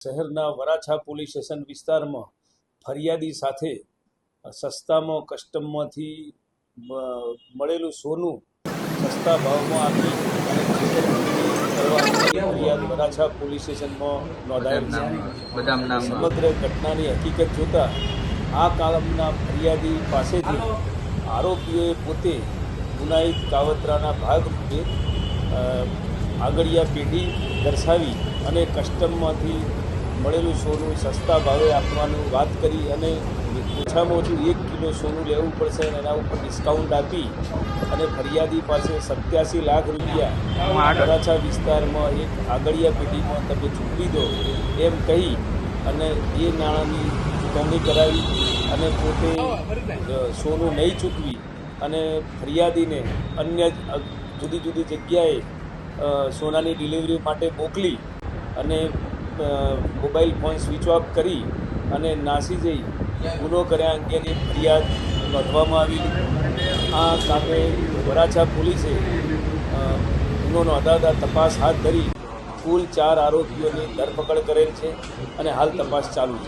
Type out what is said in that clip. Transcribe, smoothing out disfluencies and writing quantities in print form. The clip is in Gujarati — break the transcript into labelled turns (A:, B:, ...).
A: શહેરના વરાછા પોલીસ સ્ટેશન વિસ્તારમાં ફરિયાદી સાથે સસ્તામાં કસ્ટમમાંથી મળેલું સોનું સસ્તા ભાવમાં આપી અને છેતરપિંડી કરવાની ફરિયાદ વરાછા પોલીસ સ્ટેશનમાં નોંધાયેલ છે। સમગ્ર ઘટનાની હકીકત જોતા આ કામના ફરિયાદી પાસેથી આરોપીઓએ પોતે ગુનાહિત કાવતરાના ભાગરૂપે આગળિયા પેઢી દર્શાવી અને કસ્ટમમાંથી મળેલું સોનું સસ્તા ભાવે આપવાનું વાત કરી અને ઓછામાં ઓછું 1 કિલો સોનું લેવું પડશે અને એના ઉપર ડિસ્કાઉન્ટ આપી અને ફરિયાદી પાસે 87 લાખ રૂપિયા વરાછા વિસ્તારમાં એક આગળિયા પેઢીમાં તમે ચૂકવી દો એમ કહી અને એ નાણાંની ચૂકવણી કરાવી અને પોતે સોનું નહીં ચૂકવી અને ફરિયાદીને અન્ય જુદી જુદી જગ્યાએ સોનાની ડિલિવરી માટે મોકલી અને મોબાઈલ ફોન સ્વિચ ઓફ કરી અને નાસી જઈ ગુનો કર્યા અંગેની ફરિયાદ નોંધવામાં આવેલી। આ કામે વરાછા પોલીસે ગુનો નોંધાતા તપાસ હાથ ધરી કુલ 4 આરોપીઓની ધરપકડ કરેલ છે અને હાલ તપાસ ચાલુ છે।